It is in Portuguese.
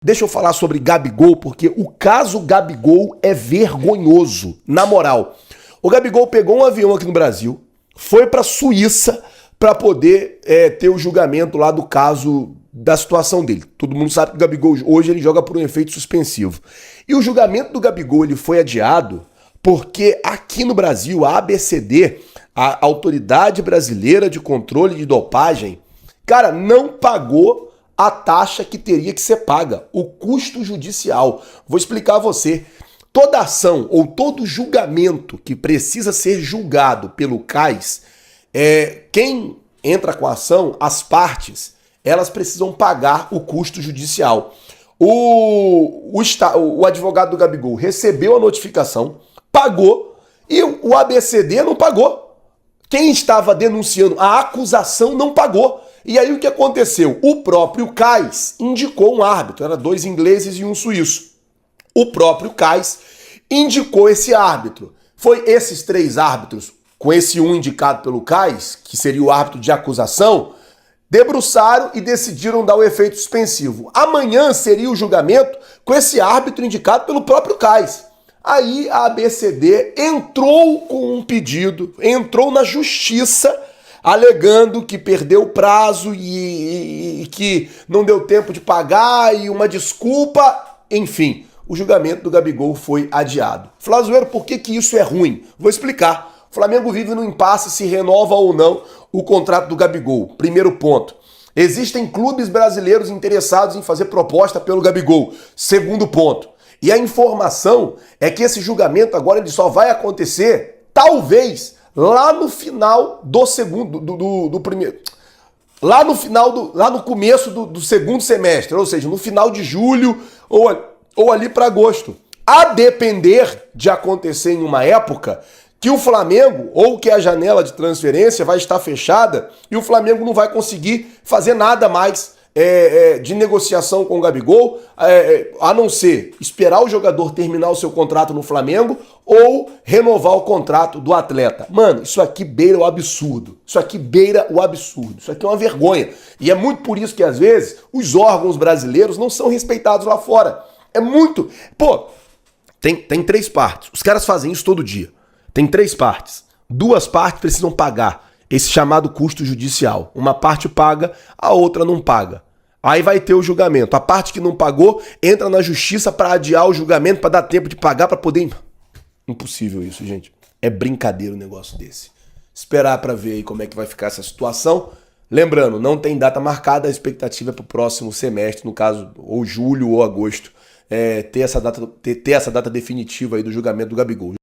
Deixa eu falar sobre Gabigol, porque o caso Gabigol é vergonhoso, na moral. O Gabigol pegou um avião aqui no Brasil, foi pra Suíça pra poder ter o julgamento lá do caso da situação dele. Todo mundo sabe que o Gabigol hoje ele joga por um efeito suspensivo. E o julgamento do Gabigol ele foi adiado porque aqui no Brasil a ABCD, a Autoridade Brasileira de Controle de Dopagem, cara, não pagou a taxa que teria que ser paga, o custo judicial. Vou explicar a você. Toda ação ou todo julgamento que precisa ser julgado pelo CAIS, quem entra com a ação, as partes, elas precisam pagar o custo judicial. O advogado do Gabigol recebeu a notificação, pagou, e o ABCD não pagou. Quem estava denunciando a acusação não pagou. E aí o que aconteceu? O próprio CAIS indicou um árbitro, era 2 ingleses e um suíço. O próprio CAIS indicou esse árbitro. Foi esses 3 árbitros, com esse um indicado pelo CAIS, que seria o árbitro de acusação, debruçaram e decidiram dar o efeito suspensivo. Amanhã seria o julgamento com esse árbitro indicado pelo próprio CAIS. Aí a ABCD entrou com um pedido, entrou na justiça, alegando que perdeu o prazo e que não deu tempo de pagar e uma desculpa, enfim, o julgamento do Gabigol foi adiado. Flazoeiro, por que isso é ruim? Vou explicar. O Flamengo vive no impasse se renova ou não o contrato do Gabigol. Primeiro ponto. Existem clubes brasileiros interessados em fazer proposta pelo Gabigol. Segundo ponto. E a informação é que esse julgamento agora ele só vai acontecer, talvez, lá no final do segundo, do primeiro, lá no começo do segundo semestre, ou seja, no final de julho ou ali para agosto. A depender de acontecer em uma época que o Flamengo, ou que a janela de transferência vai estar fechada e o Flamengo não vai conseguir fazer nada mais de negociação com o Gabigol, a não ser esperar o jogador terminar o seu contrato no Flamengo ou renovar o contrato do atleta. Mano, isso aqui beira o absurdo. Isso aqui beira o absurdo. Isso aqui é uma vergonha. E é muito por isso que, às vezes, os órgãos brasileiros não são respeitados lá fora. É muito... Pô, tem 3 partes. Os caras fazem isso todo dia. Tem 3 partes. 2 partes precisam pagar esse chamado custo judicial. Uma parte paga, a outra não paga. Aí vai ter o julgamento. A parte que não pagou entra na justiça para adiar o julgamento, para dar tempo de pagar, para poder... Impossível isso, gente. É brincadeira um negócio desse. Esperar para ver aí como é que vai ficar essa situação. Lembrando, não tem data marcada, a expectativa é para o próximo semestre, no caso, ou julho ou agosto, ter essa data definitiva aí do julgamento do Gabigol.